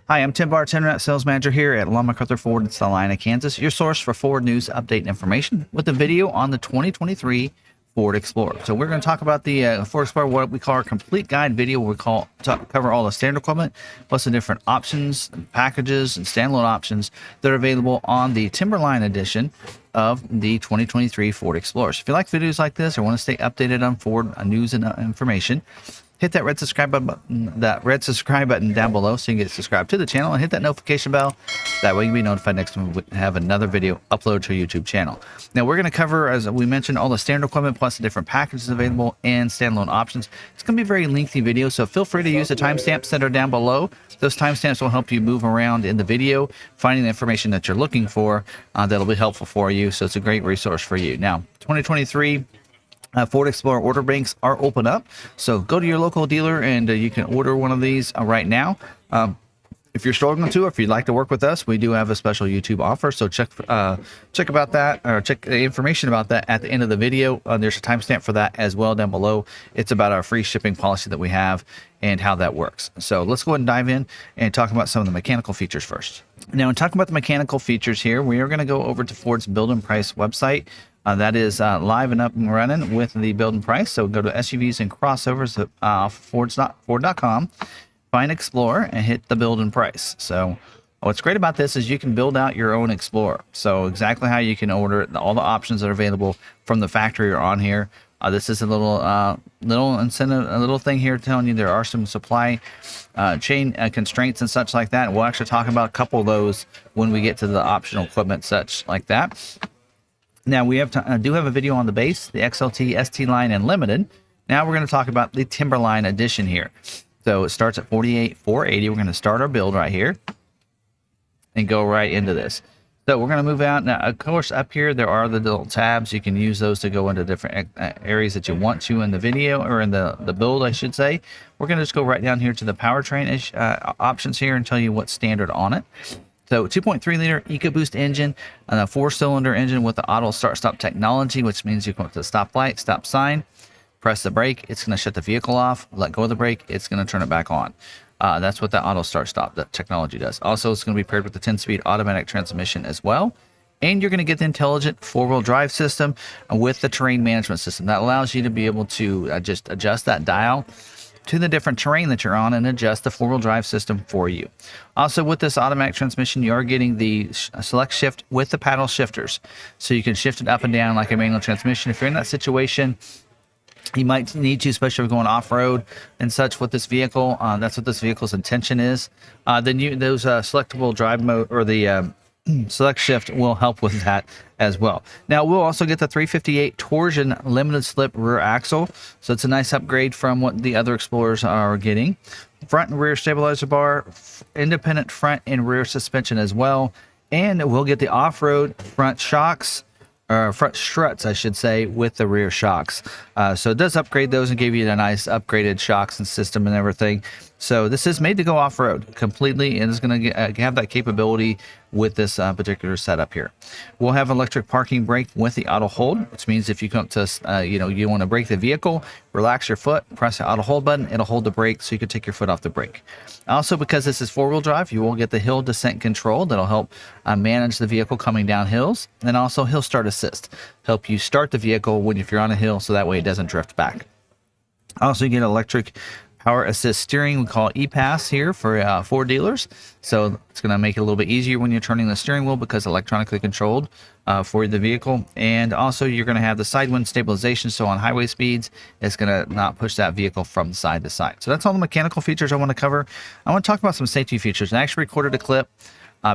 Hi, I'm Tim Bartz, Internet Sales Manager here at McArthur Ford in Salina, Kansas, your source for Ford news, update, and information with a video on the 2023 Ford Explorer. So we're going to talk about the Ford Explorer, what we call our complete guide video. We cover all the standard equipment, plus the different options, and packages, and standalone options that are available on the Timberline edition of the 2023 Ford Explorer. So if you like videos like this or want to stay updated on Ford news and information, hit that red subscribe button down below so you can get subscribed to the channel and hit that notification bell. That way you'll be notified next time we have another video uploaded to our YouTube channel. Now we're going to cover, as we mentioned, all the standard equipment plus the different packages available and standalone options. It's going to be a very lengthy video, so feel free to use the timestamps that are down below. Those timestamps will help you move around in the video, finding the information that you're looking for. That'll be helpful for you, so it's a great resource for you. Now, 2023 Ford Explorer order banks are open up, so go to your local dealer and you can order one of these right now. If you're struggling to, or if you'd like to work with us, we do have a special YouTube offer. So check about that, or check the information about that at the end of the video. There's a timestamp for that as well down below. It's about our free shipping policy that we have and how that works. So let's go ahead and dive in and talk about some of the mechanical features first. Now, in talking about the mechanical features here, we are going to go over to Ford's Build and Price website. That is live and up and running with the build and price. So go to SUVs and crossovers off Ford.com, find Explorer, and hit the build and price. So what's great about this is you can build out your own Explorer. So exactly how you can order it, all the options that are available from the factory are on here. This is a little incentive, a little thing here telling you there are some supply chain constraints and such like that. And we'll actually talk about a couple of those when we get to the optional equipment such like that. Now, we do have a video on the base, the XLT, ST line, and Limited. Now we're going to talk about the Timberline edition here. So it starts at $48,480. We're going to start our build right here and go right into this. So we're going to move out. Now, of course, up here, there are the little tabs. You can use those to go into different areas that you want to in the video, or in the build, I should say. We're going to just go right down here to the powertrain options here and tell you what's standard on it. So 2.3 liter EcoBoost engine, and a 4-cylinder engine with the auto start-stop technology, which means you come up to the stop light, stop sign, press the brake, it's going to shut the vehicle off, let go of the brake, it's going to turn it back on. That's what that auto start-stop that technology does. Also, it's going to be paired with the 10-speed automatic transmission as well. And you're going to get the intelligent 4-wheel drive system with the terrain management system. That allows you to be able to just adjust that dial to the different terrain that you're on and adjust the 4-wheel drive system for you. Also, with this automatic transmission, you are getting the select shift with the paddle shifters. So you can shift it up and down like a manual transmission. If you're in that situation, you might need to, especially if you're going off-road and such with this vehicle. That's what this vehicle's intention is. Then those selectable drive mode, or the select shift, will help with that as well. Now, we'll also get the 358 torsion limited slip rear axle. So it's a nice upgrade from what the other Explorers are getting. Front and rear stabilizer bar, independent front and rear suspension as well. And we'll get the off-road front shocks, or front struts, I should say, with the rear shocks. So it does upgrade those and give you a nice upgraded shocks and system and everything. So this is made to go off-road completely, and it's going to have that capability with this particular setup here. We'll have electric parking brake with the auto hold, which means if you come to, you want to brake the vehicle, relax your foot, press the auto hold button, it'll hold the brake so you can take your foot off the brake. Also, because this is 4-wheel drive, you will get the hill descent control that'll help manage the vehicle coming down hills, and also hill start assist, help you start the vehicle if you're on a hill, so that way it doesn't drift back. Also, you get electric power assist steering. We call it E-Pass here for Ford dealers. So it's going to make it a little bit easier when you're turning the steering wheel because electronically controlled for the vehicle. And also, you're going to have the side wind stabilization. So on highway speeds, it's going to not push that vehicle from side to side. So that's all the mechanical features I want to cover. I want to talk about some safety features. I actually recorded a clip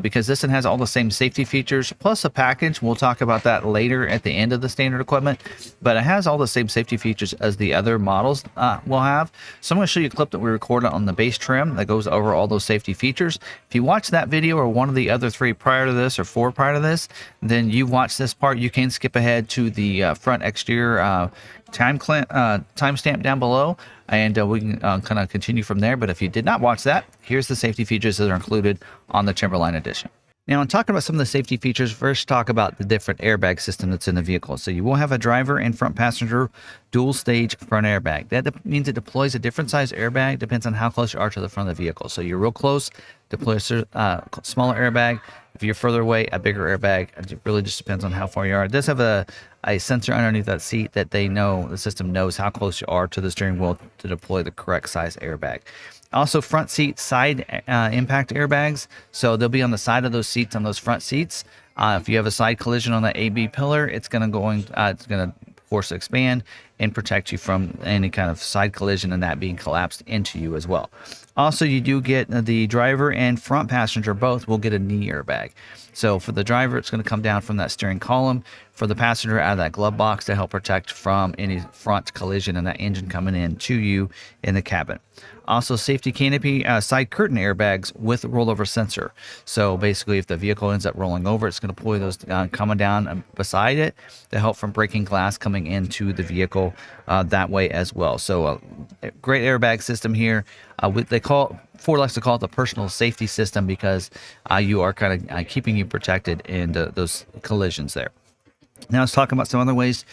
because this one has all the same safety features plus a package. We'll talk about that later at the end of the standard equipment, but it has all the same safety features as the other models will have. So I'm going to show you a clip that we recorded on the base trim that goes over all those safety features. If you watch that video or one of the other 3 prior to this or 4 prior to this, then you've watched this part. You can skip ahead to the front exterior timestamp down below, and we can kind of continue from there. But if you did not watch that, here's the safety features that are included on the Timberline edition. Now, in talking about some of the safety features, first talk about the different airbag system that's in the vehicle. So you will have a driver and front passenger dual stage front airbag. That means it deploys a different size airbag, depends on how close you are to the front of the vehicle. So you're real close, deploy a smaller airbag. If you're further away, a bigger airbag. It really just depends on how far you are. It does have a sensor underneath that seat that the system knows how close you are to the steering wheel to deploy the correct size airbag. Also, front seat side impact airbags. So they'll be on the side of those seats on those front seats. If you have a side collision on the AB pillar, it's going to force expand and protect you from any kind of side collision and that being collapsed into you as well. Also, you do get the driver and front passenger both will get a knee airbag. So for the driver, it's going to come down from that steering column. For the passenger, out of that glove box to help protect from any front collision and that engine coming in to you in the cabin. Also, safety canopy side curtain airbags with rollover sensor. So basically, if the vehicle ends up rolling over, it's going to pull those coming down beside it to help from breaking glass coming into the vehicle that way as well. So great airbag system here. Ford likes to call it the personal safety system because you are kind of keeping you protected in those collisions there. Now let's talk about some other ways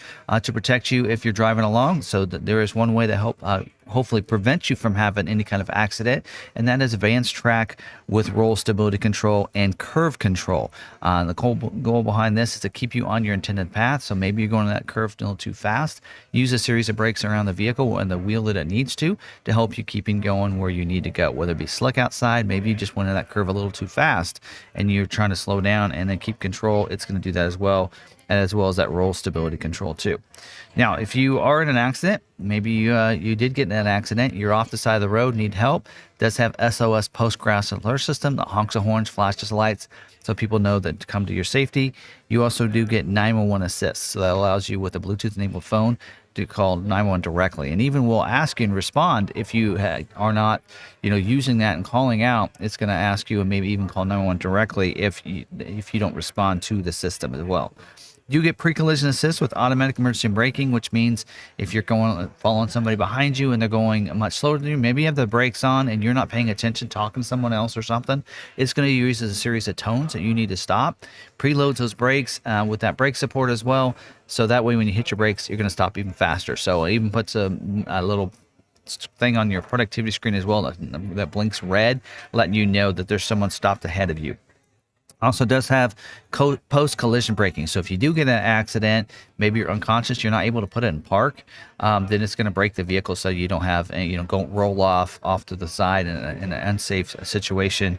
to protect you if you're driving along. So there is one way to help hopefully prevent you from having any kind of accident, and that is advanced track with roll stability control and curve control. The goal behind this is to keep you on your intended path. So maybe you're going on that curve a little too fast. Use a series of brakes around the vehicle and the wheel that it needs to help you keeping going where you need to go. Whether it be slick outside, maybe you just went in that curve a little too fast and you're trying to slow down and then keep control. It's going to do that as well as that roll stability control too. Now, if you are in an accident, maybe you did get in an accident, you're off the side of the road, need help, it does have SOS post-crash alert system that honks the horns, flashes lights, so people know that to come to your safety. You also do get 911 assist, so that allows you with a Bluetooth-enabled phone to call 911 directly, and even will ask you and respond if you are not, using that and calling out. It's going to ask you and maybe even call 911 directly if you don't respond to the system as well. You get pre-collision assist with automatic emergency braking, which means if you're following somebody behind you and they're going much slower than you, maybe you have the brakes on and you're not paying attention, talking to someone else or something, it's going to use as a series of tones that you need to stop. Preloads those brakes with that brake support as well, so that way when you hit your brakes, you're going to stop even faster. So it even puts a little thing on your productivity screen as well that blinks red, letting you know that there's someone stopped ahead of you. Also does have post-collision braking. So if you do get an accident, maybe you're unconscious, you're not able to put it in park, then it's going to brake the vehicle so you don't have, go roll off to the side in an unsafe situation,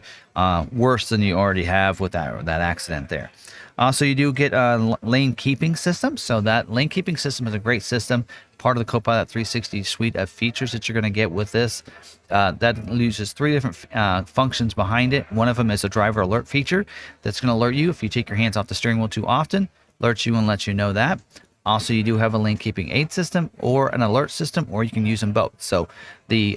worse than you already have with that accident there. Also, you do get a lane keeping system. So that lane keeping system is a great system, part of the Copilot 360 suite of features that you're going to get with this. That uses three different functions behind it. One of them is a driver alert feature that's going to alert you if you take your hands off the steering wheel too often, alerts you and lets you know that. Also, you do have a lane keeping aid system or an alert system, or you can use them both. So the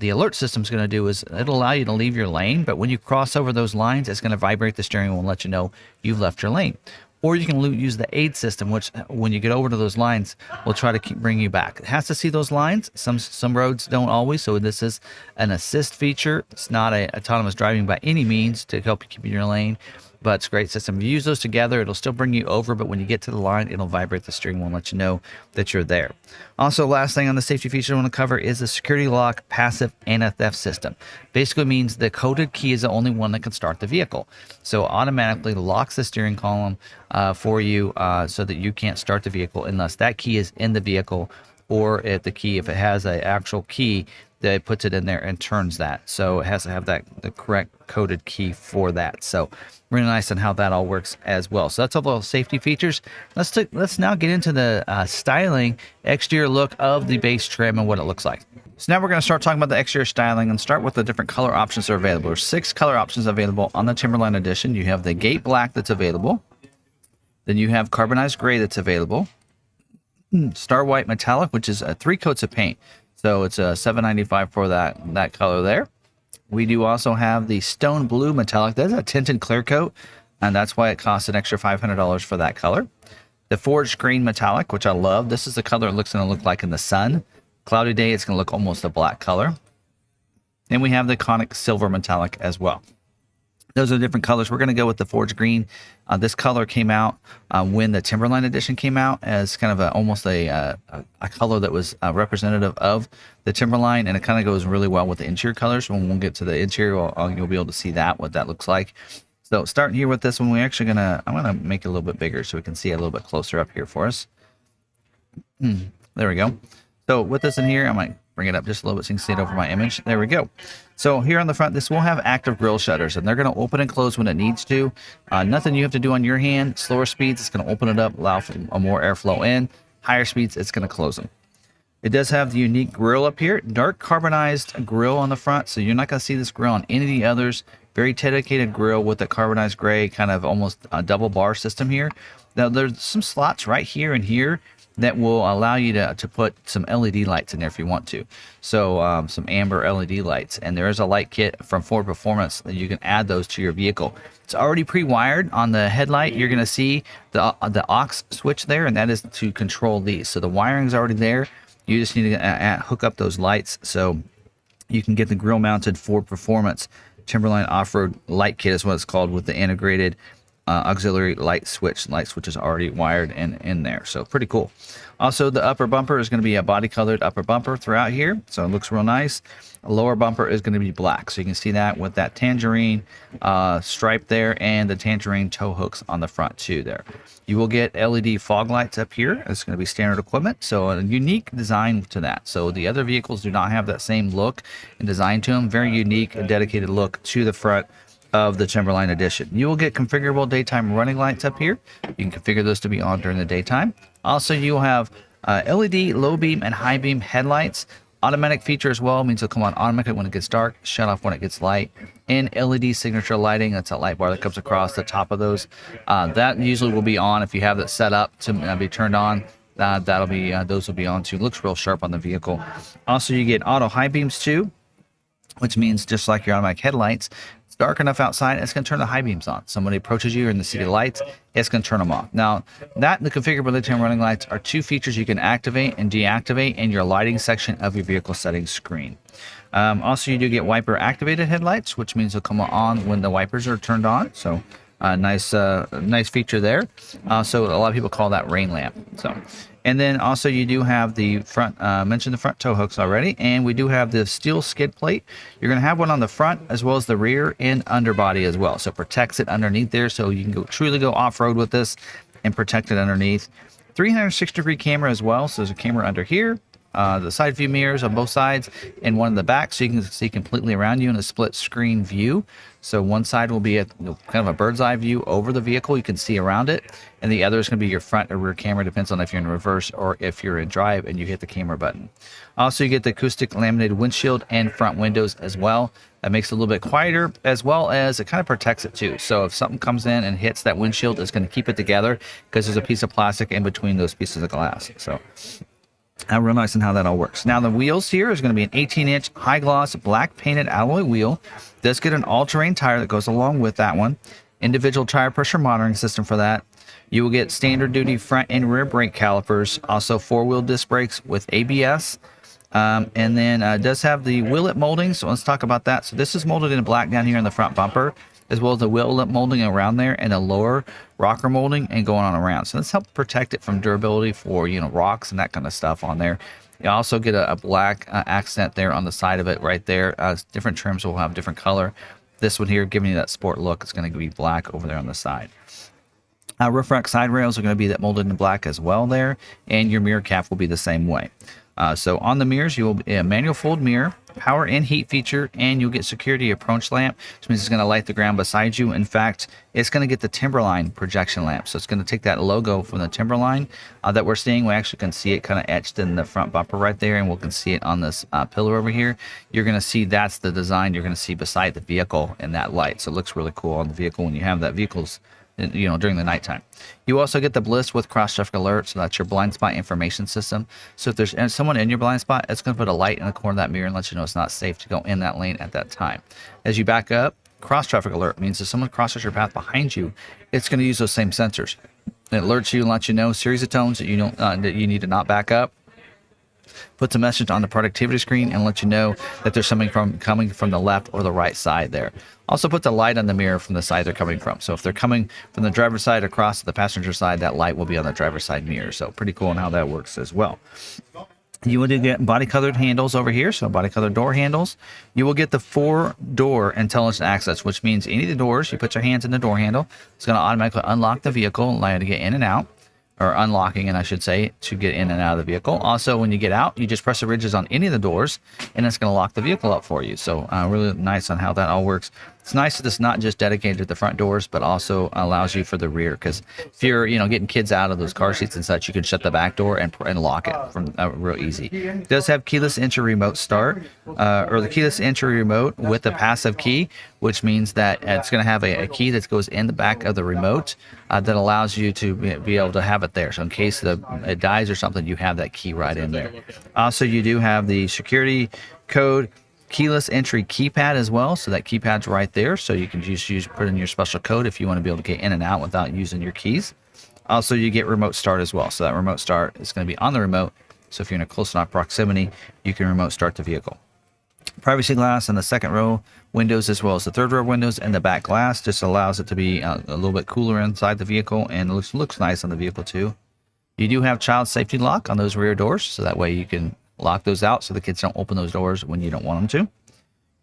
alert system is going to do is it'll allow you to leave your lane, but when you cross over those lines, it's going to vibrate the steering wheel and let you know you've left your lane. Or you can use the aid system, which when you get over to those lines, will try to bring you back. It has to see those lines. Some roads don't always, so this is an assist feature. It's not a autonomous driving by any means to help you keep in your lane, but it's a great system. If you use those together, it'll still bring you over, but when you get to the line, it'll vibrate the steering wheel and let you know that you're there. Also, last thing on the safety feature I want to cover is the security lock, passive, anti-theft system. Basically means the coded key is the only one that can start the vehicle. So automatically locks the steering column for you so that you can't start the vehicle unless that key is in the vehicle, or if it has an actual key, that it puts it in there and turns that. So it has to have the correct coded key for that. So really nice on how that all works as well. So that's all the safety features. Let's now get into the styling, exterior look of the base trim and what it looks like. So now we're going to start talking about the exterior styling and start with the different color options that are available. There's 6 color options available on the Timberline edition. You have the Gate Black that's available. Then you have Carbonized Gray that's available. Star White Metallic, which is 3 coats of paint. So it's a $7.95 for that color there. We do also have the Stone Blue Metallic. That's a tinted clear coat, and that's why it costs an extra $500 for that color. The Forged Green Metallic, which I love. This is the color it looks going to look like in the sun. Cloudy day, it's going to look almost a black color. Then we have the Conic Silver Metallic as well. Those are different colors. We're going to go with the forge green. This color came out when the Timberline edition came out as kind of almost a color that was representative of the Timberline, and it kind of goes really well with the interior colors. When we'll get to the interior, you'll be able to see what that looks like. So starting here with this one, I'm gonna make it a little bit bigger so we can see it a little bit closer up here for us. There we go. So with this in here, I might bring it up just a little bit so you can see it over my image. There we go. So here on the front, this will have active grill shutters, and they're going to open and close when it needs to. Nothing you have to do on your hand. Slower speeds, it's going to open it up, allow for more airflow in. Higher speeds, it's going to close them. It does have the unique grill up here, dark carbonized grill on the front, so you're not going to see this grill on any of the others. Very dedicated grill with a carbonized gray, kind of almost a double bar system here. Now there's some slots right here and here that will allow you to put some LED lights in there if you want to. So some amber LED lights. And there is a light kit from Ford Performance that you can add those to your vehicle. It's already pre-wired on the headlight. You're going to see the aux switch there, and that is to control these. So the wiring is already there. You just need to hook up those lights so you can get the grill mounted Ford Performance Timberline off-road light kit is what it's called, with the integrated auxiliary light switch. Light switch is already wired in there, so pretty cool. Also, the upper bumper is going to be a body colored upper bumper throughout here, so it looks real nice. A lower bumper is going to be black, so you can see that with that tangerine stripe there and the tangerine tow hooks on the front too there. You will get LED fog lights up here. It's going to be standard equipment, so a unique design to that. So the other vehicles do not have that same look and design to them. Very unique and dedicated look to the front of the Timberline edition. You will get configurable daytime running lights up here. You can configure those to be on during the daytime. Also, you will have LED low beam and high beam headlights. Automatic feature as well, means it'll come on automatically when it gets dark, shut off when it gets light. And LED signature lighting, that's a light bar that comes across the top of those. That usually will be on if you have it set up to be turned on. That'll be those will be on too. Looks real sharp on the vehicle. Also, you get auto high beams too, which means just like your automatic headlights, it's dark enough outside, it's going to turn the high beams on. Somebody approaches you in the city lights, it's going to turn them off. Now, that and the configurable daytime running lights are two features you can activate and deactivate in your lighting section of your vehicle settings screen. Also, you do get wiper activated headlights, which means they'll come on when the wipers are turned on. So, nice feature there. So a lot of people call that rain lamp. So, and then also you do have the front, mentioned the front tow hooks already, and we do have the steel skid plate. You're going to have one on the front as well as the rear and underbody as well. So it protects it underneath there, so you can truly go off-road with this and protect it underneath. 360-degree camera as well, so there's a camera under here. The side view mirrors on both sides and one in the back, so you can see completely around you in a split screen view. So one side will be kind of a bird's eye view over the vehicle, you can see around it, and the other is going to be your front or rear camera, depends on if you're in reverse or if you're in drive and you hit the camera button. Also, you get the acoustic laminated windshield and front windows as well. That makes it a little bit quieter, as well as it kind of protects it too. So if something comes in and hits that windshield, it's going to keep it together because there's a piece of plastic in between those pieces of glass. So real nice in how that all works. Now the wheels here is going to be an 18-inch high gloss black painted alloy wheel. Does get an all-terrain tire that goes along with that one. Individual tire pressure monitoring system for that. You will get standard duty front and rear brake calipers. Also 4-wheel disc brakes with ABS. And then it does have the wheel lip molding. So let's talk about that. So this is molded in black down here in the front bumper, as well as the wheel lip molding around there and a lower rocker molding and going on around. So this helps protect it from durability for, rocks and that kind of stuff on there. You also get a black accent there on the side of it right there. Different trims will have different color. This one here giving you that sport look. It's going to be black over there on the side. Roof rack side rails are going to be that molded in black as well there, and your mirror cap will be the same way. So on the mirrors, you will be a manual fold mirror, power and heat feature, and you'll get security approach lamp, which means it's going to light the ground beside you. In fact, it's going to get the Timberline projection lamp. So it's going to take that logo from the Timberline that we're seeing. We actually can see it kind of etched in the front bumper right there, and we can see it on this pillar over here. You're going to see that's the design you're going to see beside the vehicle in that light. So it looks really cool on the vehicle when you have that vehicle's during the nighttime. You also get the bliss with cross traffic alert, so that's your blind spot information system. So if there's someone in your blind spot, it's going to put a light in the corner of that mirror and let you know it's not safe to go in that lane at that time. As you back up, cross traffic alert means if someone crosses your path behind you, it's going to use those same sensors. It alerts you and lets you know a series of tones that you don't that you need to not back up. puts a message on the productivity screen and lets you know that there's something coming from the left or the right side there. Also puts a light on the mirror from the side they're coming from. So if they're coming from the driver's side across to the passenger side, that light will be on the driver's side mirror. So pretty cool on how that works as well. You will get body colored handles over here, so body colored door handles. You will get the 4-door intelligent access, which means any of the doors, you put your hands in the door handle, it's going to automatically unlock the vehicle and allow you to get in and out, or unlocking, and I should say, to get in and out of the vehicle. Also, when you get out, you just press the ridges on any of the doors, and it's going to lock the vehicle up for you. So really nice on how that all works. It's nice that it's not just dedicated to the front doors, but also allows you for the rear. Because if you're, getting kids out of those car seats and such, you can shut the back door and lock it from real easy. It does have keyless entry remote start, or the keyless entry remote with a passive key, which means that it's going to have a key that goes in the back of the remote that allows you to be able to have it there. So in case it dies or something, you have that key right in there. Also, you do have the security code keyless entry keypad as well, so that keypad's right there, so you can just put in your special code if you want to be able to get in and out without using your keys. Also, you get remote start as well, so that remote start is going to be on the remote, so if you're in a close enough proximity, you can remote start the vehicle. Privacy glass in the second row windows as well as the third row windows, and the back glass just allows it to be a little bit cooler inside the vehicle, and it looks nice on the vehicle too. You do have child safety lock on those rear doors, so that way you can lock those out so the kids don't open those doors when you don't want them to.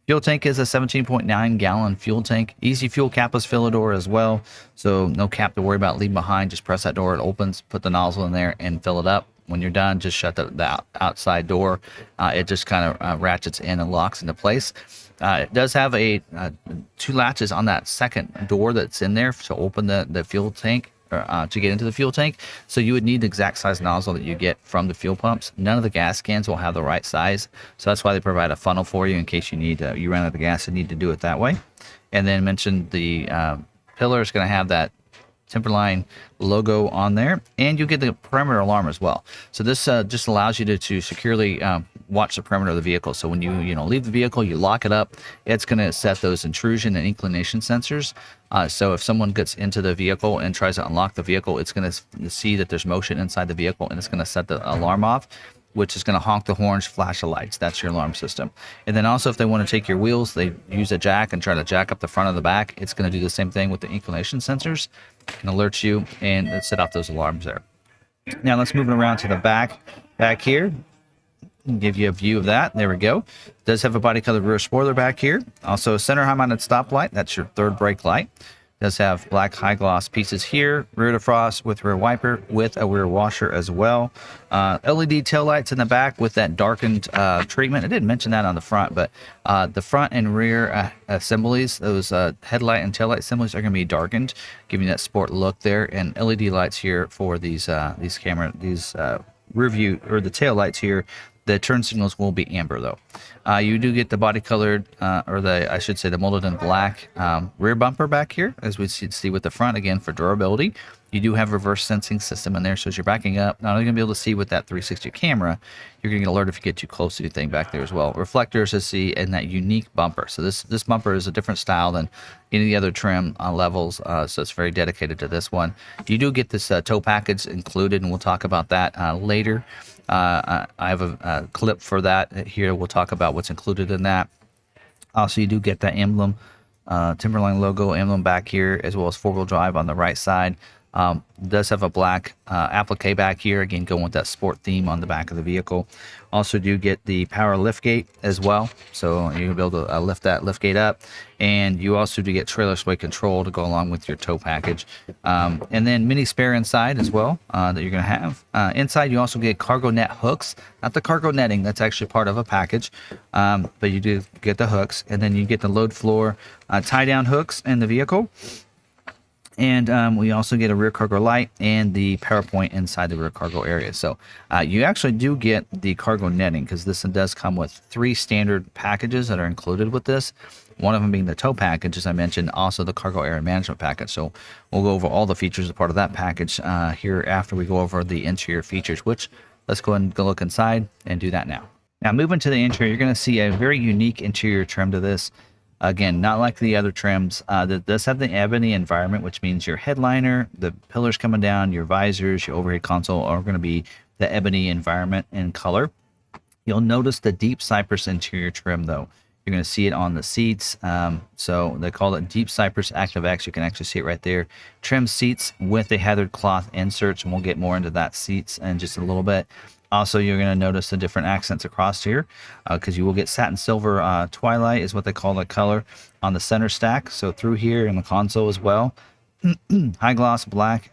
Fuel tank is a 17.9 gallon fuel tank. Easy fuel capless filler door as well, so no cap to worry about leaving behind. Just press that door, it opens, put the nozzle in there and fill it up. When you're done, just shut the outside door. It just kind of ratchets in and locks into place. It does have 2 latches on that second door that's in there to open the fuel tank, to get into the fuel tank. So you would need the exact size nozzle that you get from the fuel pumps. None of the gas cans will have the right size, so that's why they provide a funnel for you in case you run out of gas and need to do it that way. And then mentioned the pillar is going to have that Timberline logo on there, and you get the perimeter alarm as well. So this just allows you to securely watch the perimeter of the vehicle. So when you leave the vehicle, you lock it up, it's going to set those intrusion and inclination sensors. So if someone gets into the vehicle and tries to unlock the vehicle, it's going to see that there's motion inside the vehicle, and it's going to set the alarm off, which is going to honk the horns, flash the lights. That's your alarm system. And then also if they want to take your wheels, they use a jack and try to jack up the front of the back. It's going to do the same thing with the inclination sensors and alert you and set off those alarms there. Now let's move it around to the back here. Give you a view of that. There we go. It does have a body colored rear spoiler back here. Also a center high mounted stoplight. That's your third brake light. Does have black high gloss pieces here, rear defrost with rear wiper with a rear washer as well. LED taillights in the back with that darkened treatment. I didn't mention that on the front, but the front and rear assemblies, those headlight and taillight assemblies are going to be darkened, giving you that sport look there. And LED lights here for these rear view, or the tail lights here. The turn signals will be amber though. You do get the body colored, I should say the molded in black rear bumper back here, as we see with the front, again for durability. You do have reverse sensing system in there, so as you're backing up, not only going to be able to see with that 360 camera, you're going to get alert if you get too close to anything back there as well. Reflectors to see, and that unique bumper. So this bumper is a different style than any of the other trim levels, so it's very dedicated to this one. You do get this tow package included, and we'll talk about that later. I have a clip for that here. We'll talk about what's included in that. Also, you do get that emblem, Timberline logo emblem back here, as well as 4-wheel drive on the right side. Does have a black applique back here, again going with that sport theme on the back of the vehicle. Also do get the power lift gate as well, so you'll be able to lift that lift gate up, and you also do get trailer sway control to go along with your tow package, and then mini spare inside as well that you're going to have. Inside you also get cargo net hooks, not the cargo netting, that's actually part of a package, but you do get the hooks, and then you get the load floor tie down hooks in the vehicle. And we also get a rear cargo light and the power point inside the rear cargo area. So you actually do get the cargo netting, because this does come with 3 standard packages that are included with this. One of them being the tow package, as I mentioned, also the cargo area management package. So we'll go over all the features as part of that package here after we go over the interior features, which let's go ahead and go look inside and do that now. Now moving to the interior, you're going to see a very unique interior trim to this. Again, not like the other trims. That does have the ebony environment, which means your headliner, the pillars coming down, your visors, your overhead console are going to be the ebony environment in color. You'll notice the deep cypress interior trim though. You're going to see it on the seats. So they call it Deep Cypress Active X. You can actually see it right there. Trim seats with the heathered cloth inserts, and we'll get more into that seats in just a little bit. Also, you're going to notice the different accents across here because you will get satin silver twilight is what they call the color on the center stack. So through here in the console as well. High gloss black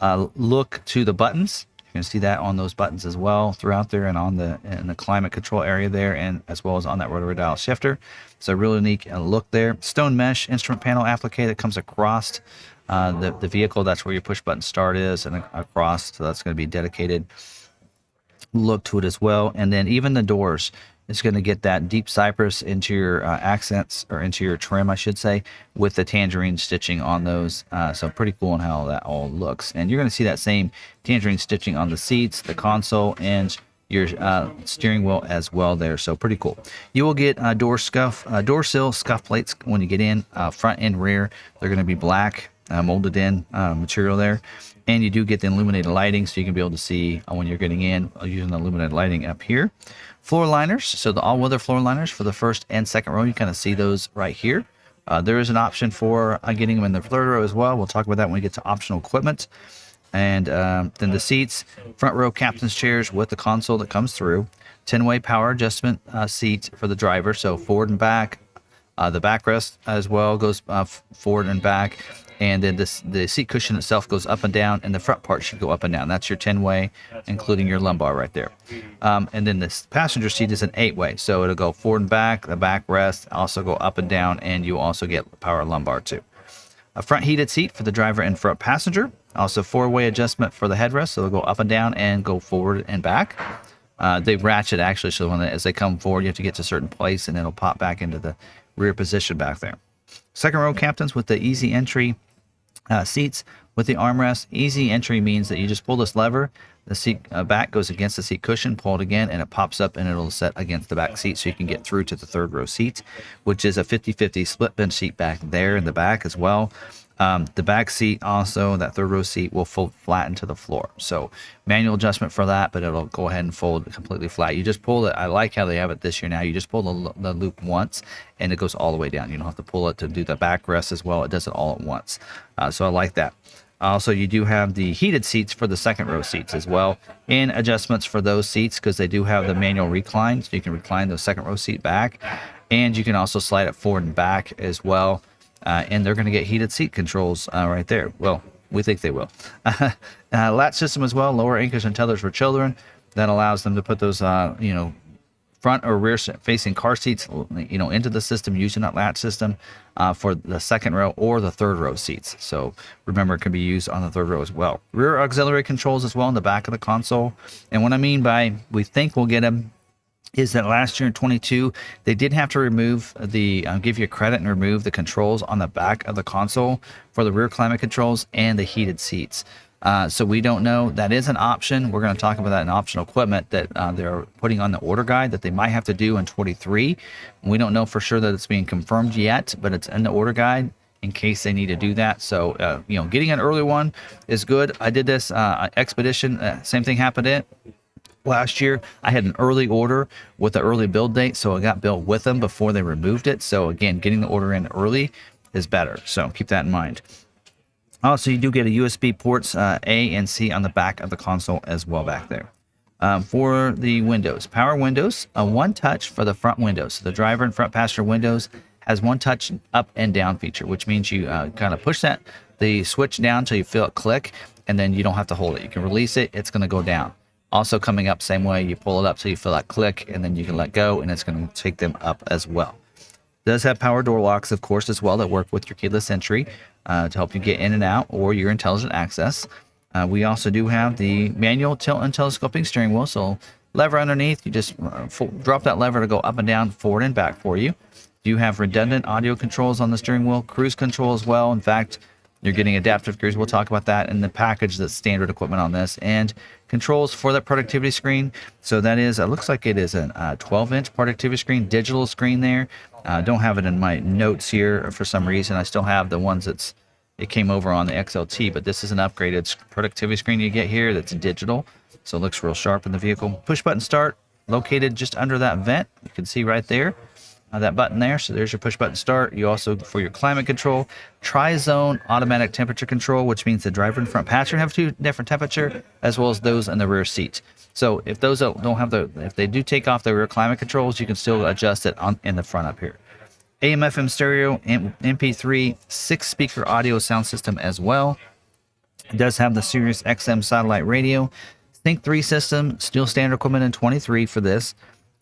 look to the buttons. You can see that on those buttons as well throughout there, and on in the climate control area there, and as well as on that rotary dial shifter. So a really unique look there. Stone mesh instrument panel applique that comes across the vehicle. That's where your push button start is, and across. So that's going to be dedicated look to it as well. And then even the doors, it's going to get that deep cypress into your accents, or into your trim, I should say, with the tangerine stitching on those. So pretty cool in how that all looks. And you're going to see that same tangerine stitching on the seats, the console, and your steering wheel as well there. So pretty cool. You will get door sill scuff plates when you get in, front and rear. They're going to be black, molded in material there. And you do get the illuminated lighting, so you can be able to see when you're getting in using the illuminated lighting up here. Floor liners, so the all-weather floor liners for the first and second row, you kind of see those right here. There is an option for getting them in the third row as well. We'll talk about that when we get to optional equipment. And then the seats, front row captain's chairs with the console that comes through. 10-way power adjustment seat for the driver, so forward and back. The backrest as well goes forward and back. And then the seat cushion itself goes up and down, and the front part should go up and down. That's your 10-way, including your lumbar right there. And then this passenger seat is an 8-way, so it'll go forward and back. The backrest also go up and down, and you also get power lumbar too. A front heated seat for the driver and front passenger. Also 4-way adjustment for the headrest, so they'll go up and down and go forward and back. They ratchet actually, so as they come forward, you have to get to a certain place, and it'll pop back into the rear position back there. Second row captains with the easy entry seats with the armrest. Easy entry means that you just pull this lever, the seat back goes against the seat cushion, pull it again, and it pops up, and it'll set against the back seat, so you can get through to the third row seat, which is a 50-50 split bench seat back there in the back as well. The back seat also, that third row seat, will fold flat into the floor. So manual adjustment for that, but it'll go ahead and fold completely flat. You just pull it. I like how they have it this year now. You just pull the loop once, and it goes all the way down. You don't have to pull it to do the backrest as well. It does it all at once. So I like that. Also, you do have the heated seats for the second row seats as well, and adjustments for those seats because they do have the manual recline, so you can recline the second row seat back, and you can also slide it forward and back as well. And they're going to get heated seat controls right there. Well, we think they will. Latch system as well, lower anchors and tethers for children. That allows them to put those, front or rear facing car seats, into the system using that latch system for the second row or the third row seats. So remember, it can be used on the third row as well. Rear auxiliary controls as well in the back of the console. And what I mean by we think we'll get them is that last year in 22, they did have to remove give you credit and remove the controls on the back of the console for the rear climate controls and the heated seats. So we don't know. That is an option. We're going to talk about that in optional equipment that they're putting on the order guide that they might have to do in 23. We don't know for sure that it's being confirmed yet, but it's in the order guide in case they need to do that. So, getting an early one is good. I did this Expedition. Same thing happened last year. I had an early order with the early build date, so it got built with them before they removed it. So again, getting the order in early is better. So keep that in mind. Also, you do get a USB ports A and C on the back of the console as well back there. For the windows, power windows, a one touch for the front windows. So the driver and front passenger windows has one touch up and down feature, which means you kind of push the switch down until you feel it click, and then you don't have to hold it. You can release it. It's going to go down. Also coming up same way, you pull it up so you feel that click, and then you can let go, and it's going to take them up as well. It does have power door locks, of course, as well, that work with your keyless entry to help you get in and out, or your intelligent access. We also do have the manual tilt and telescoping steering wheel, so lever underneath, you just drop that lever to go up and down, forward and back for you. You have redundant audio controls on the steering wheel, cruise control as well. In fact, you're getting adaptive cruise. We'll talk about that in the package, that's standard equipment on this, and controls for that productivity screen. So that is, it looks like it is a 12-inch productivity screen, digital screen there. Don't have it in my notes here for some reason. I still have the ones it came over on the XLT, but this is an upgraded productivity screen you get here that's digital. So it looks real sharp in the vehicle. Push button start, located just under that vent. You can see right there. That button there. So there's your push button start. You also, for your climate control, tri-zone automatic temperature control, which means the driver and front passenger have 2 different temperature, as well as those in the rear seats. So if those don't have if they do take off the rear climate controls, you can still adjust it in the front up here. AM FM stereo, MP3, 6-speaker audio sound system as well. It does have the Sirius XM satellite radio. Sync 3 system, still standard equipment in 23 for this.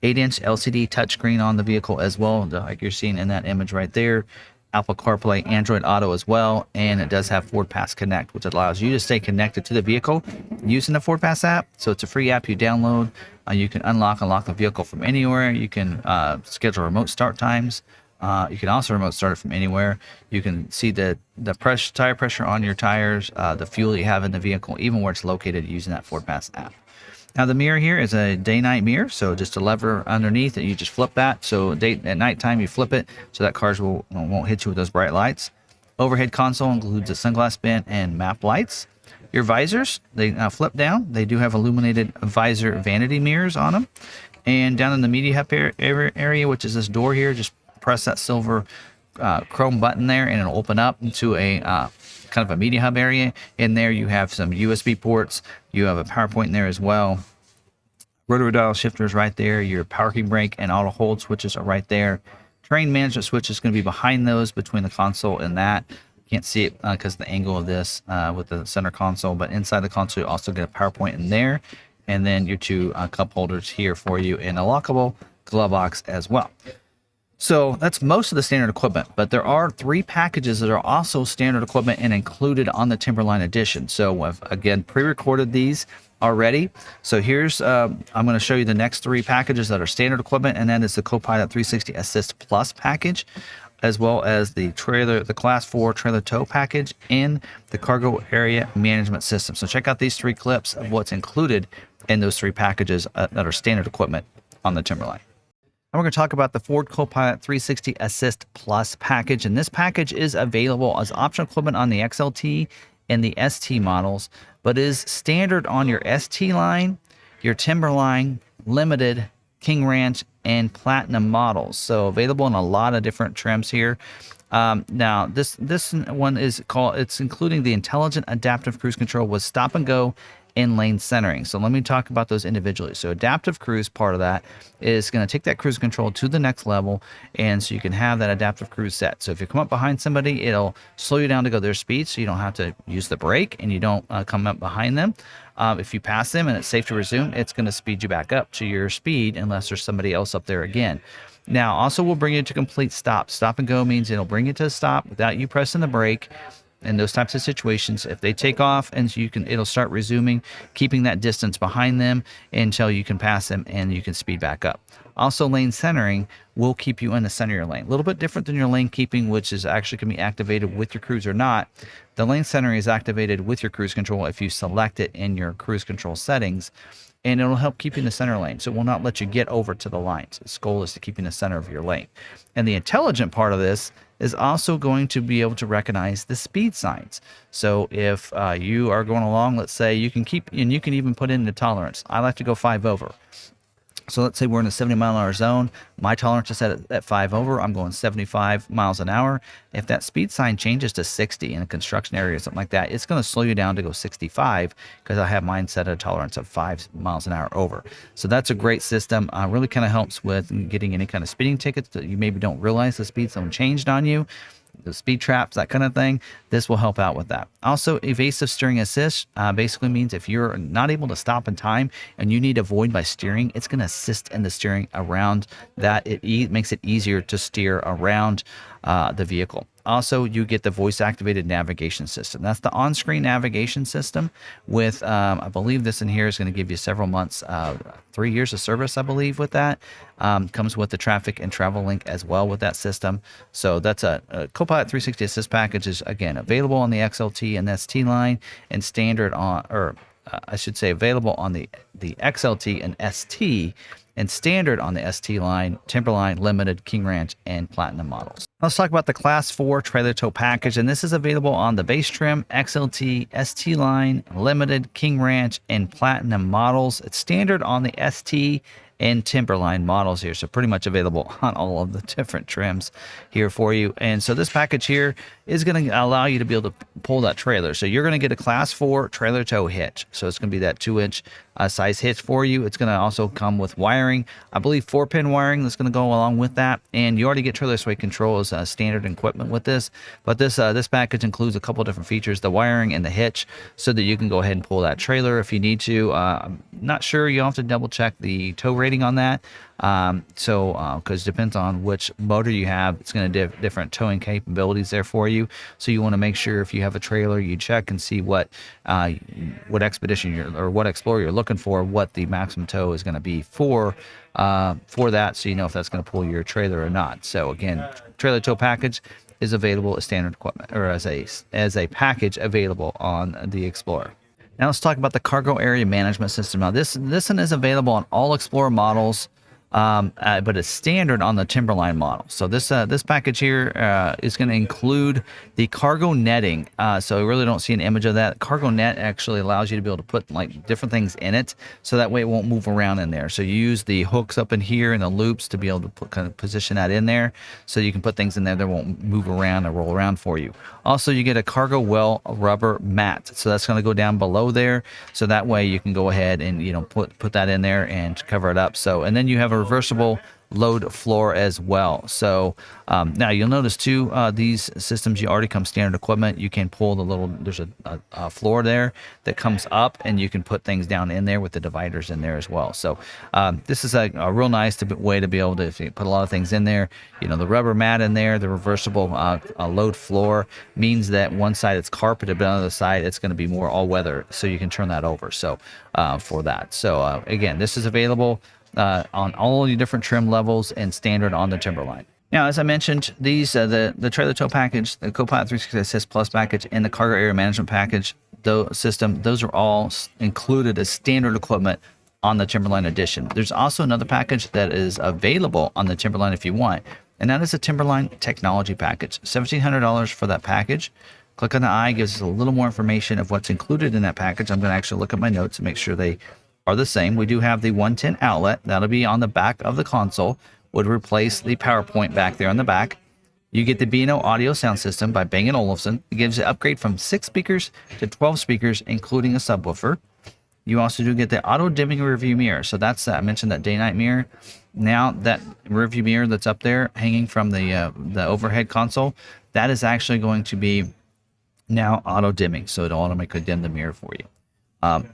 8-inch LCD touchscreen on the vehicle as well, like you're seeing in that image right there. Apple CarPlay, Android Auto as well, and it does have Ford Pass Connect, which allows you to stay connected to the vehicle using the Ford Pass app. So it's a free app you download. You can unlock the vehicle from anywhere. You can schedule remote start times. You can also remote start it from anywhere. You can see the tire pressure on your tires, the fuel you have in the vehicle, even where it's located using that Ford Pass app. Now the mirror here is a day-night mirror, so just a lever underneath and you just flip that. So at nighttime you flip it so that cars won't hit you with those bright lights. Overhead console includes a sunglass bin and map lights. Your visors, they flip down. They do have illuminated visor vanity mirrors on them. And down in the media hub area, which is this door here, just press that silver chrome button there and it'll open up into a kind of a media hub area. In there you have some USB ports. You have a power point in there as well. Rotary dial shifters right there. Your parking brake and auto hold switches are right there. Terrain management switch is going to be behind those, between the console and that. Can't see it because of the angle of this with the center console, but inside the console you also get a power point in there, and then your 2 cup holders here for you, and a lockable glove box as well. So that's most of the standard equipment, but there are 3 packages that are also standard equipment and included on the Timberline edition. So I've, again, pre-recorded these already. So here's, I'm going to show you the next 3 packages that are standard equipment, and then it's the Copilot 360 Assist Plus package, as well as the Class 4 trailer tow package and the cargo area management system. So check out these 3 clips of what's included in those 3 packages that are standard equipment on the Timberline. And we're going to talk about the Ford Copilot 360 Assist Plus package. And this package is available as optional equipment on the XLT and the ST models, but is standard on your ST line, your Timberline, Limited, King Ranch, and Platinum models. So available in a lot of different trims here. Now, this one is it's including the intelligent adaptive cruise control with stop and go and lane centering. So let me talk about those individually. So adaptive cruise, part of that is going to take that cruise control to the next level, and so you can have that adaptive cruise set. So if you come up behind somebody, it'll slow you down to go their speed, so you don't have to use the brake and you don't come up behind them. If you pass them and it's safe to resume, it's going to speed you back up to your speed unless there's somebody else up there again. Now, also will bring you to complete stop. Stop and go means it'll bring you to a stop without you pressing the brake. In those types of situations, if they take off, and so it'll start resuming, keeping that distance behind them until you can pass them and you can speed back up. Also, lane centering will keep you in the center of your lane. A little bit different than your lane keeping, which is actually can be activated with your cruise or not. The lane centering is activated with your cruise control if you select it in your cruise control settings, and it'll help keep you in the center lane. So it will not let you get over to the lines. Its goal is to keep you in the center of your lane. And the intelligent part of this is also going to be able to recognize the speed signs. So if you are going along, let's say you can even put in the tolerance. I like to go 5 over. So let's say we're in a 70-mile-an-hour zone. My tolerance is set at 5 over. I'm going 75 miles an hour. If that speed sign changes to 60 in a construction area or something like that, it's going to slow you down to go 65 because I have mine set at a tolerance of 5 miles an hour over. So that's a great system. Really kind of helps with getting any kind of speeding tickets that you maybe don't realize the speed zone changed on you. The speed traps, that kind of thing. This will help out with that. Also, evasive steering assist basically means if you're not able to stop in time and you need to avoid by steering, it's going to assist in the steering around that. It makes it easier to steer around the vehicle. Also, you get the voice-activated navigation system. That's the on-screen navigation system with, I believe this in here is going to give you several months, 3 years of service, I believe, with that. Comes with the traffic and travel link as well with that system. So that's a Copilot 360 Assist package is, again, available on the XLT and ST line and standard on, or I should say available on the XLT and ST and standard on the ST line, Timberline, Limited, King Ranch, and Platinum models. Let's talk about the Class 4 trailer tow package, and this is available on the base trim, XLT, ST line, Limited, King Ranch, and Platinum models. It's standard on the ST and Timberline models here. So pretty much available on all of the different trims here for you. And so this package here is going to allow you to be able to pull that trailer. So you're going to get a class 4 trailer tow hitch. So it's going to be that 2-inch size hitch for you. It's going to also come with wiring, I believe 4-pin wiring that's going to go along with that. And you already get trailer sway control as standard equipment with this. But this package includes a couple different features, the wiring and the hitch, so that you can go ahead and pull that trailer if you need to. I'm not sure, you'll have to double check the tow rating on that. Because depends on which motor you have, it's going to different towing capabilities there for you. So you want to make sure if you have a trailer, you check and see what expedition or what Explorer you're looking for, what the maximum tow is going to be for that, so you know if that's going to pull your trailer or not. So again, trailer tow package is available as standard equipment, or as a package available on the Explorer. Now let's talk about the cargo area management system. Now this one is available on all Explorer models, but it's standard on the Timberline model. So this package here is going to include the cargo netting. So we really don't see an image of that. Cargo net actually allows you to be able to put like different things in it, so that way it won't move around in there. So you use the hooks up in here and the loops to be able to kind of position that in there, so you can put things in there that won't move around or roll around for you. Also, you get a cargo well rubber mat, so that's going to go down below there, so that way you can go ahead and put that in there and cover it up. So, and then you have a reversible load floor as well. So now you'll notice too, these systems, you already come standard equipment. You can pull the little, there's a floor there that comes up, and you can put things down in there with the dividers in there as well. So this is a real nice way to be able to put a lot of things in there. The rubber mat in there, the reversible load floor means that one side it's carpeted, but on the other side it's going to be more all weather, so you can turn that over. So for that. So again, this is available on all the different trim levels and standard on the Timberline. Now, as I mentioned, these the trailer tow package, the Copilot 360 Assist Plus package, and the cargo area management package system, those are all included as standard equipment on the Timberline edition. There's also another package that is available on the Timberline if you want, and that is a Timberline technology package. $1,700 for that package. Click on the eye, gives us a little more information of what's included in that package. I'm going to actually look at my notes and make sure they are the same. We do have the 110 outlet. That'll be on the back of the console. Would replace the PowerPoint back there on the back. You get the B&O audio sound system by Bang & Olufsen. It gives you an upgrade from 6 speakers to 12 speakers, including a subwoofer. You also do get the auto dimming rearview mirror. So that's, I mentioned that day-night mirror. Now that rearview mirror that's up there hanging from the overhead console, that is actually going to be now auto dimming. So it'll automatically dim the mirror for you.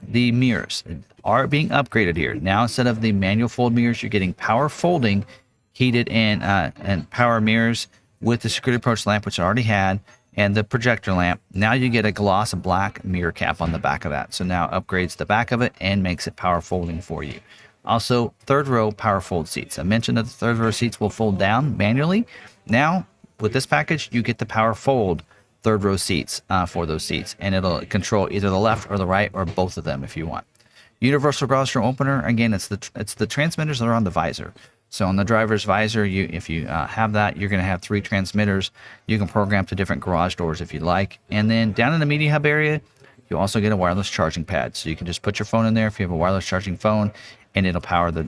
The mirrors are being upgraded here. Now, instead of the manual fold mirrors, you're getting power folding, heated and power mirrors with the security approach lamp, which I already had, and the projector lamp. Now you get a gloss black mirror cap on the back of that. So now upgrades the back of it and makes it power folding for you. Also, third row power fold seats. I mentioned that the third row seats will fold down manually. Now, with this package, you get the power fold third row seats for those seats, and it'll control either the left or the right or both of them if you want. Universal garage door opener, again, it's the transmitters that are on the visor. So on the driver's visor, if you have that, you're going to have 3 transmitters. You can program to different garage doors if you like. And then down in the media hub area, you also get a wireless charging pad. So you can just put your phone in there if you have a wireless charging phone, and it'll power the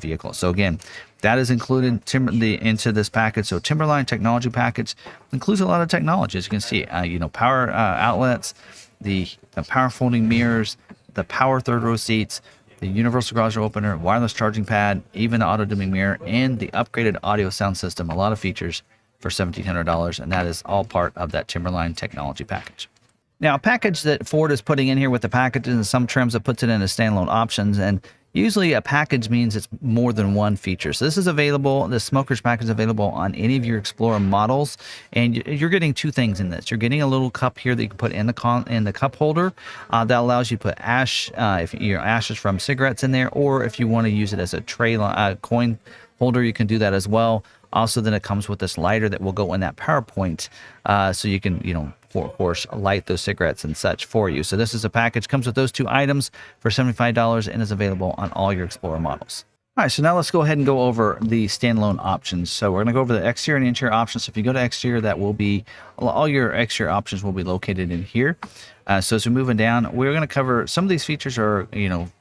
vehicle. So again, that is included into this package. So Timberline technology package includes a lot of technology, as you can see. Power outlets, the power folding mirrors, the power third row seats, the universal garage door opener, wireless charging pad, even the auto dimming mirror, and the upgraded audio sound system. A lot of features for $1,700, and that is all part of that Timberline technology package. Now, a package that Ford is putting in here with the packages, and some trims that puts it in as standalone options, and usually a package means it's more than one feature. So this is available, the Smokers package is available on any of your Explorer models, and you're getting 2 things in this. You're getting a little cup here that you can put in the cup holder that allows you to put if your ashes from cigarettes in there, or if you want to use it as a tray coin holder, you can do that as well. Also, then it comes with this lighter that will go in that PowerPoint, so you can, of course, light those cigarettes and such for you. So this is a package, comes with those 2 items for $75 and is available on all your Explorer models. All right, so now let's go ahead and go over the standalone options. So we're going to go over the exterior and interior options. So if you go to exterior, that will be, all your exterior options will be located in here. So as we're moving down, we're going to cover, some of these features are,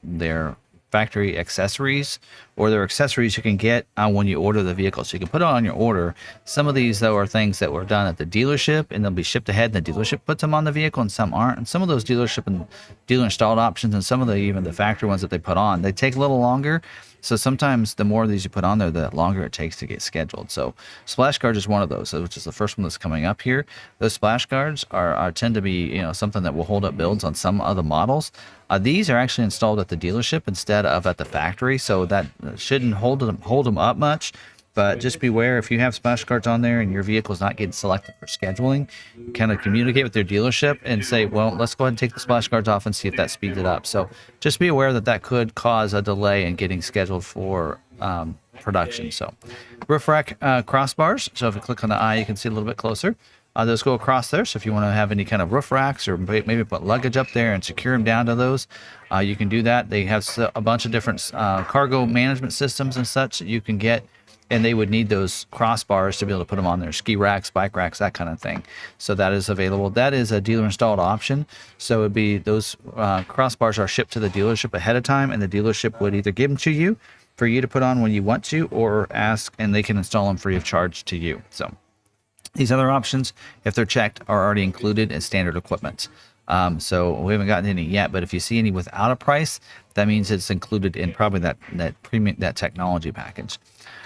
they're factory accessories, or they're accessories you can get when you order the vehicle. So you can put it on your order. Some of these, though, are things that were done at the dealership, and they'll be shipped ahead, and the dealership puts them on the vehicle, and some aren't. And some of those dealership and dealer installed options, and some of the even the factory ones that they put on, they take a little longer. So sometimes the more of these you put on there, the longer it takes to get scheduled. So splash guards is one of those, which is the first one that's coming up here. Those splash guards are tend to be something that will hold up builds on some other models. These are actually installed at the dealership instead of at the factory, so that shouldn't hold them up much. But just beware, if you have splash guards on there and your vehicle is not getting selected for scheduling, kind of communicate with your dealership and say, well, let's go ahead and take the splash guards off and see if that speeds it up. So just be aware that that could cause a delay in getting scheduled for production. So roof rack crossbars. So if you click on the eye, you can see a little bit closer. Those go across there. So if you want to have any kind of roof racks or maybe put luggage up there and secure them down to those, you can do that. They have a bunch of different cargo management systems and such that you can get. And they would need those crossbars to be able to put them on their ski racks, bike racks, that kind of thing. So that is available. That is a dealer installed option. So it'd be those crossbars are shipped to the dealership ahead of time, and the dealership would either give them to you for you to put on when you want to, or ask, and they can install them free of charge to you. So these other options, if they're checked, are already included in standard equipment. So we haven't gotten any yet, but if you see any without a price, that means it's included in probably that premium, that technology package.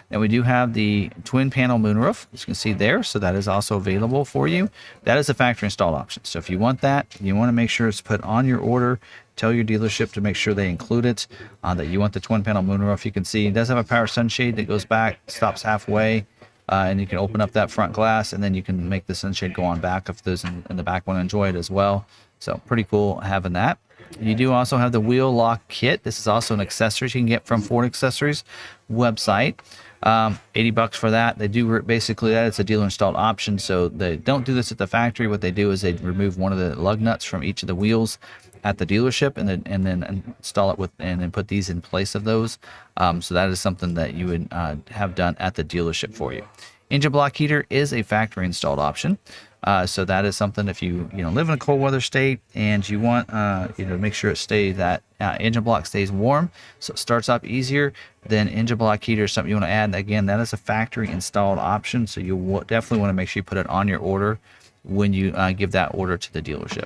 And we do have the twin panel moonroof, as you can see there. So that is also available for you. That is a factory installed option. So if you want that, you want to make sure it's put on your order. Tell your dealership to make sure they include it, that you want the twin panel moonroof. You can see it does have a power sunshade that goes back, stops halfway, and you can open up that front glass, and then you can make the sunshade go on back if those in the back want to enjoy it as well. So pretty cool having that. You do also have the wheel lock kit. This is also an accessory you can get from Ford Accessories website. $80 for that. They do basically that. It's a dealer installed option. So they don't do this at the factory. What they do is they remove one of the lug nuts from each of the wheels at the dealership, and then install it and then put these in place of those. So that is something that you would have done at the dealership for you. Engine block heater is a factory installed option. So that is something if you live in a cold weather state and you want to make sure that engine block stays warm, so it starts up easier, then engine block heater is something you want to add. Again, that is a factory installed option, so you definitely want to make sure you put it on your order when you give that order to the dealership.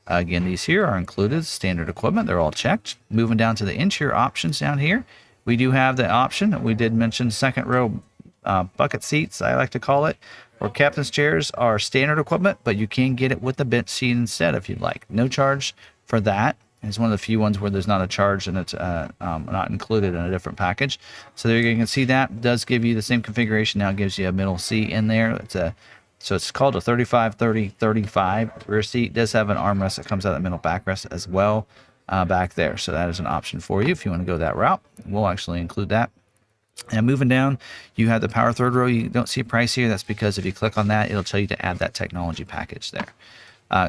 Again, these here are included, standard equipment. They're all checked. Moving down to the interior options down here, we do have the option. We did mention second row bucket seats, I like to call it, or captain's chairs are standard equipment, but you can get it with the bench seat instead if you'd like. No charge for that. It's one of the few ones where there's not a charge and it's not included in a different package. So there you can see that it does give you the same configuration. Now it gives you a middle seat in there. So it's called a 35-30-35 rear seat. It does have an armrest that comes out of the middle backrest as well back there. So that is an option for you if you want to go that route. We'll actually include that. And moving down, you have the power third row. You don't see a price here. That's because if you click on that, it'll tell you to add that technology package there.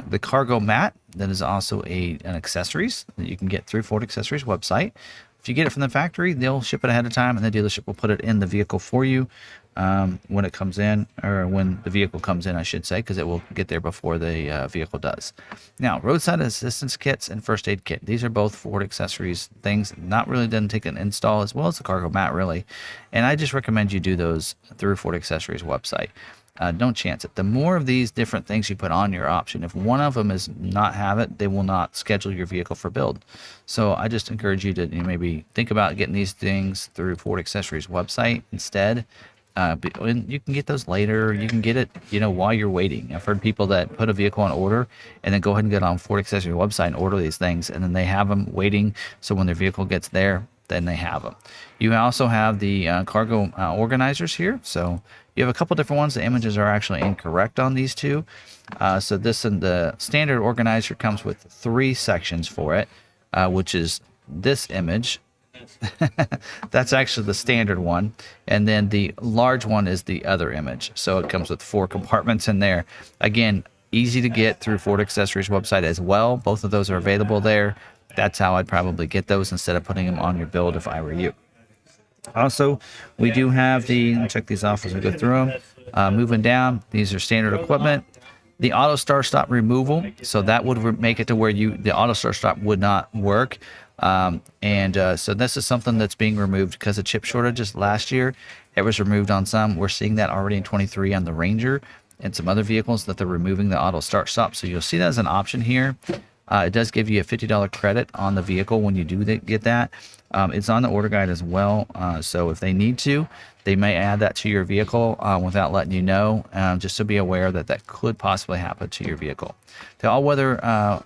The cargo mat, that is also an accessories that you can get through Ford Accessories website. If you get it from the factory, they'll ship it ahead of time, and the dealership will put it in the vehicle for you when it comes in, or when the vehicle comes in, I should say, because it will get there before the vehicle does. Now, roadside assistance kits and first aid kit. These are both Ford Accessories things. Not really doesn't take an install, as well as the cargo mat, really. And I just recommend you do those through Ford Accessories website. Don't chance it. The more of these different things you put on your option, if one of them is not have it, they will not schedule your vehicle for build. So I just encourage you to maybe think about getting these things through Ford Accessories website instead. You can get those later. You can get it, while you're waiting. I've heard people that put a vehicle on order and then go ahead and get on Ford Accessories website and order these things, and then they have them waiting. So when their vehicle gets there, then they have them. You also have the cargo organizers here. So you have a couple different ones. The images are actually incorrect on these two. So this and the standard organizer comes with 3 sections for it, which is this image. That's actually the standard one, and then the large one is the other image. So it comes with 4 compartments in there. Again, easy to get through Ford Accessories website as well. Both of those are available there. That's how I'd probably get those instead of putting them on your build if I were you. Also, we do have check these off as we go through them. Moving down, these are standard equipment. The auto start stop removal, so that would make it to where the auto start stop would not work. So this is something that's being removed because of chip shortages. Last year, it was removed on some. We're seeing that already in 23 on the Ranger and some other vehicles that they're removing the auto start stop. So you'll see that as an option here. It does give you a $50 credit on the vehicle when you do get that. It's on the order guide as well. So if they need to, they may add that to your vehicle without letting you know, just to be aware that that could possibly happen to your vehicle. The all-weather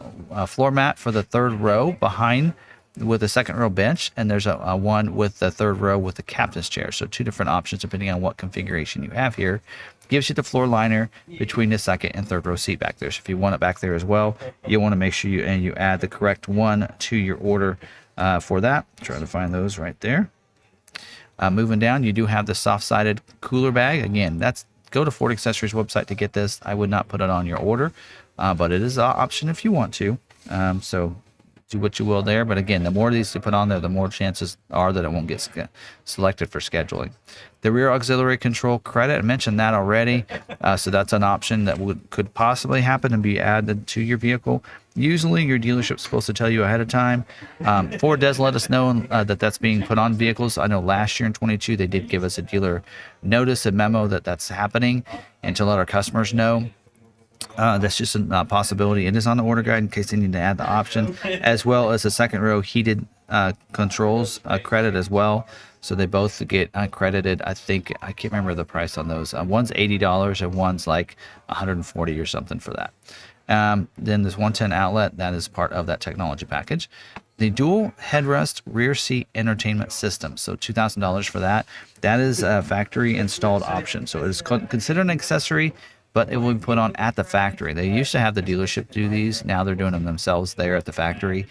floor mat for the third row behind with a second row bench, and there's a one with the third row with the captain's chair. So two different options depending on what configuration you have here. Gives you the floor liner between the second and third row seat back there. So if you want it back there as well, you want to make sure you add the correct one to your order for that. Try to find those right there. Moving down, you do have the soft-sided cooler bag. Again, go to Ford Accessories website to get this. I would not put it on your order, but it is an option if you want to. So do what you will there. But again, the more of these you put on there, the more chances are that it won't get selected for scheduling. The rear auxiliary control credit, I mentioned that already. So that's an option that could possibly happen and be added to your vehicle. Usually your dealership's supposed to tell you ahead of time. Ford does let us know that that's being put on vehicles. I know last year in 22, they did give us a dealer notice, a memo that that's happening, and to let our customers know. That's just a possibility. It is on the order guide in case they need to add the option, as well as a second row heated controls credit as well. So they both get credited. I can't remember the price on those. One's $80 and one's like $140 or something for that. Then this 110 outlet, that is part of that technology package. The dual headrest rear seat entertainment system, so $2,000 for that. That is a factory installed option. So it is considered an accessory, but it will be put on at the factory. They used to have the dealership do these. Now they're doing them themselves there at the factory.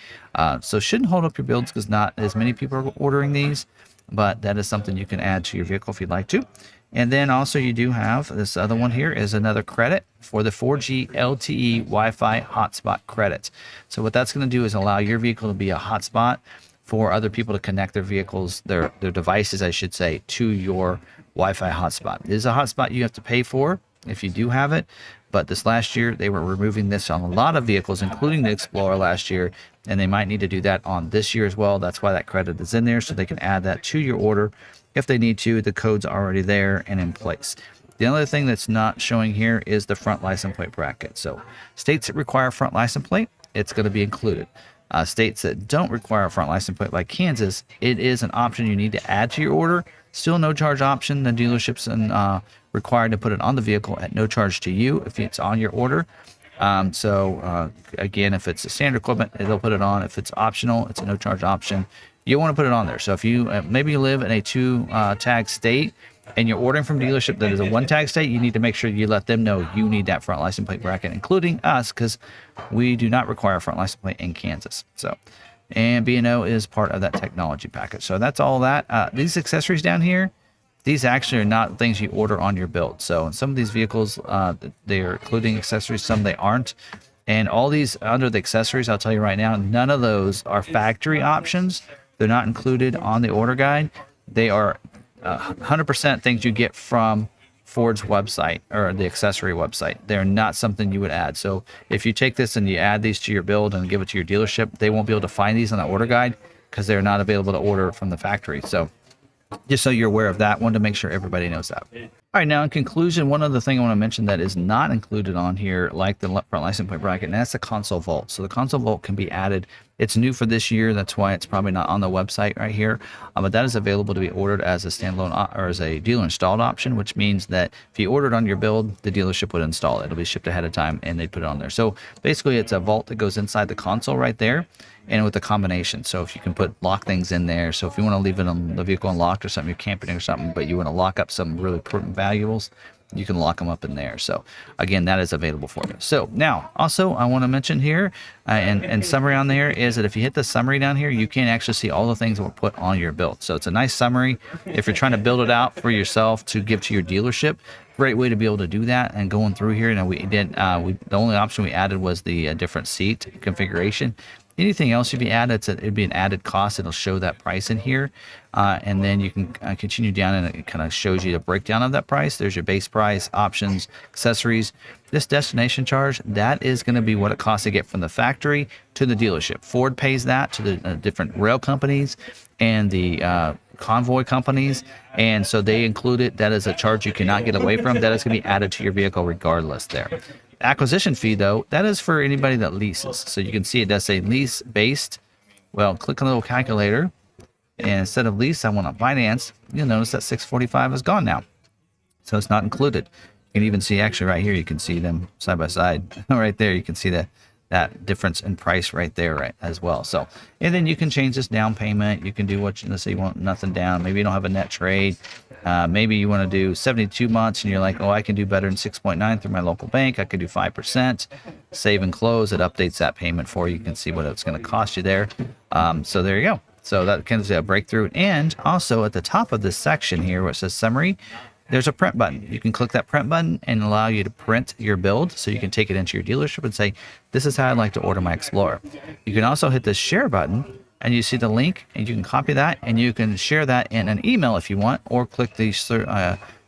So shouldn't hold up your builds because not as many people are ordering these, but that is something you can add to your vehicle if you'd like to. And then also you do have this other one here is another credit for the 4G LTE Wi-Fi hotspot credit. So what that's going to do is allow your vehicle to be a hotspot for other people to connect their vehicles, their devices, I should say, to your Wi-Fi hotspot. It is a hotspot you have to pay for if you do have it, but this last year they were removing this on a lot of vehicles, including the Explorer last year, and they might need to do that on this year as well. That's why that credit is in there, so they can add that to your order if they need to. The code's already there and in place. The other thing that's not showing here is the front license plate bracket. So states that require front license plate, it's going to be included. States that don't require a front license plate like Kansas, it is an option you need to add to your order. Still no charge option. The dealerships and required to put it on the vehicle at no charge to you if it's on your order. Again, if it's a standard equipment, they'll put it on. If it's optional, it's a no charge option. You want to put it on there. So if you maybe you live in a two tag state and you're ordering from dealership that is a one tag state, you need to make sure you let them know you need that front license plate bracket, including us, because we do not require a front license plate in Kansas. So, and B&O is part of that technology package. So that's all that. These accessories down here, these actually are not things you order on your build. So in some of these vehicles, they are including accessories, some they aren't. And all these under the accessories, I'll tell you right now, none of those are factory options. They're not included on the order guide. They are 100% things you get from Ford's website or the accessory website. They're not something you would add. So if you take this and you add these to your build and give it to your dealership, they won't be able to find these on the order guide because they're not available to order from the factory. So just so you're aware of that, wanted to make sure everybody knows that. All right, now in conclusion, one other thing I want to mention that is not included on here, like the front license plate bracket, and that's the console vault. So the console vault can be added. It's new for this year. That's why it's probably not on the website right here. But that is available to be ordered as a standalone or as a dealer installed option, which means that if you ordered on your build, the dealership would install it. It'll be shipped ahead of time and they put it on there. So basically it's a vault that goes inside the console right there and with a combination. So if you can lock things in there. So if you want to leave it on the vehicle unlocked or something, you're camping or something, but you want to lock up some really important valuables, you can lock them up in there. So again, that is available for you. So now also I want to mention here and summary on there is that if you hit the summary down here, you can actually see all the things that were put on your build. So it's a nice summary. If you're trying to build it out for yourself to give to your dealership, great way to be able to do that. And going through here, and we did, the only option we added was the different seat configuration. Anything else if you add, it'd be an added cost. It'll show that price in here. And then you can continue down and it kind of shows you the breakdown of that price. There's your base price, options, accessories. This destination charge, that is going to be what it costs to get from the factory to the dealership. Ford pays that to the different rail companies and the convoy companies, and so they include it. That is a charge you cannot get away from. That is going to be added to your vehicle regardless there. Acquisition fee, though, that is for anybody that leases. So you can see it does say lease based. Well, click on the little calculator, and instead of lease, I want to finance. You'll notice that $645 is gone now. So it's not included. You can even see, actually right here, you can see them side by side. Right there, you can see that difference in price right there, right, as well. So, and then you can change this down payment. You can do what let's say you want nothing down. Maybe you don't have a net trade. Maybe you want to do 72 months and you're like, oh, I can do better than 6.9 through my local bank. I could do 5%. Save and close. It updates that payment for you. You can see what it's going to cost you there. So there you go. So that can be a breakthrough. And also at the top of this section here where it says summary, there's a print button. You can click that print button and allow you to print your build, so you can take it into your dealership and say, this is how I'd like to order my Explorer. You can also hit the share button, and you see the link, and you can copy that, and you can share that in an email if you want, or click the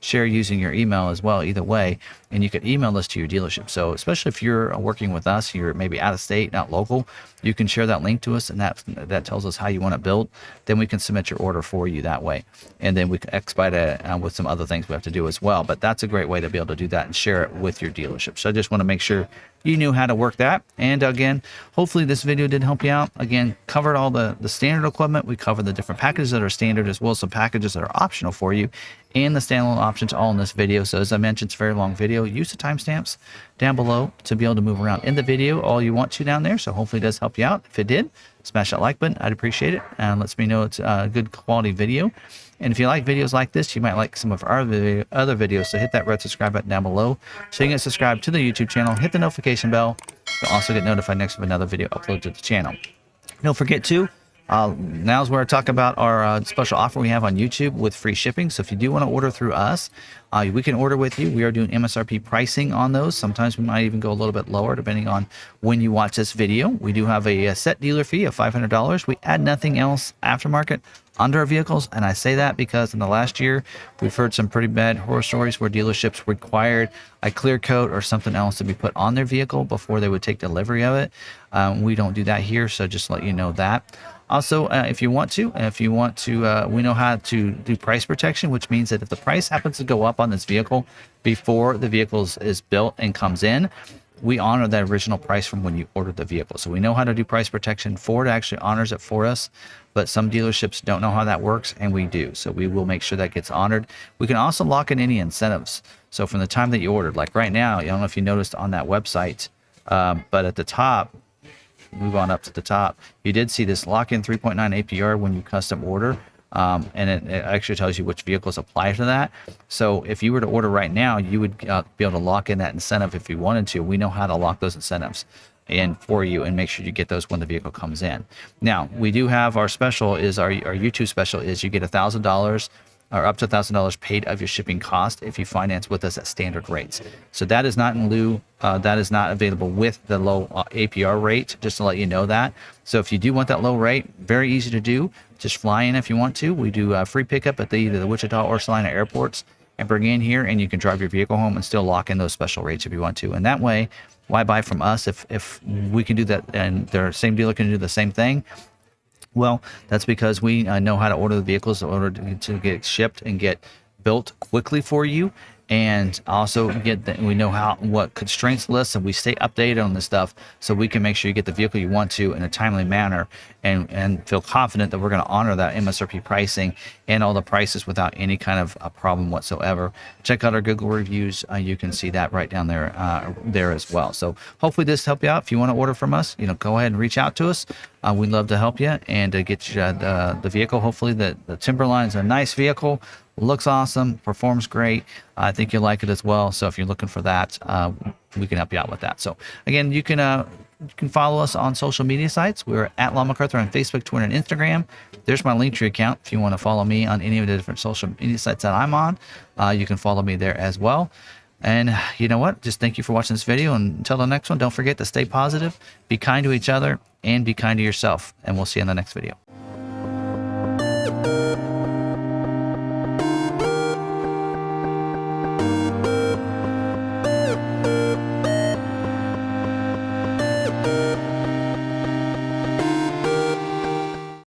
share using your email as well, either way, and you can email this to your dealership. So especially if you're working with us, you're maybe out of state, not local, you can share that link to us, and that tells us how you want it built. Then we can submit your order for you that way, and then we can expedite it with some other things we have to do as well. But that's a great way to be able to do that and share it with your dealership. So I just want to make sure you knew how to work that. And again, hopefully this video did help you out. Again, covered all the standard equipment. We covered the different packages that are standard, as well as some packages that are optional for you, and the standalone options all in this video. So as I mentioned, it's a very long video. Use the timestamps down below to be able to move around in the video all you want to down there. So hopefully it does help you out. If it did, smash that like button. I'd appreciate it, and lets me know it's a good quality video. And if you like videos like this, you might like some of our other videos. So hit that red subscribe button down below so you can subscribe to the YouTube channel. Hit the notification bell. You'll also get notified next of another video uploaded to the channel. Don't forget to, now's where I talk about our special offer we have on YouTube with free shipping. So if you do want to order through us, we can order with you. We are doing MSRP pricing on those. Sometimes we might even go a little bit lower depending on when you watch this video. We do have a set dealer fee of $500. We add nothing else aftermarket under our vehicles, and I say that because in the last year we've heard some pretty bad horror stories where dealerships required a clear coat or something else to be put on their vehicle before they would take delivery of it. We don't do that here, so just to let you know that. Also, if you want to, we know how to do price protection, which means that if the price happens to go up on this vehicle before the vehicle is built and comes in, we honor that original price from when you ordered the vehicle. So we know how to do price protection. Ford actually honors it for us, but some dealerships don't know how that works, and we do. So we will make sure that gets honored. We can also lock in any incentives. So from the time that you ordered, like right now, I don't know if you noticed on that website, but at the top, move on up to the top, you did see this lock-in 3.9 APR when you custom order. And it actually tells you which vehicles apply to that. So if you were to order right now, you would be able to lock in that incentive if you wanted to. We know how to lock those incentives in for you and make sure you get those when the vehicle comes in. Now, we do have our special, is our YouTube special is you get $1,000 or up to $1,000 paid of your shipping cost if you finance with us at standard rates. So that is not in lieu, that is not available with the low APR rate, just to let you know that. So if you do want that low rate, very easy to do. Just fly in if you want to. We do free pickup at either the Wichita or Salina airports and bring in here, and you can drive your vehicle home and still lock in those special rates if you want to. And that way, why buy from us if we can do that and their same dealer can do the same thing? Well, that's because we know how to order the vehicles in order to get shipped and get built quickly for you, and also we know what constraints lists, and we stay updated on this stuff so we can make sure you get the vehicle you want to in a timely manner, and feel confident that we're going to honor that MSRP pricing and all the prices without any kind of a problem whatsoever. Check out our Google reviews. You can see that right down there there as well. So hopefully this helped you out. If you want to order from us, go ahead and reach out to us. We'd love to help you and get you the vehicle. Hopefully the Timberline is a nice vehicle. Looks awesome, performs great. I think you'll like it as well. So if you're looking for that, we can help you out with that. So again, you can follow us on social media sites. We're at Law McArthur on Facebook, Twitter, and Instagram. There's my Linktree account. If you want to follow me on any of the different social media sites that I'm on, you can follow me there as well. And you know what? Just thank you for watching this video. And until the next one, don't forget to stay positive, be kind to each other, and be kind to yourself. And we'll see you in the next video.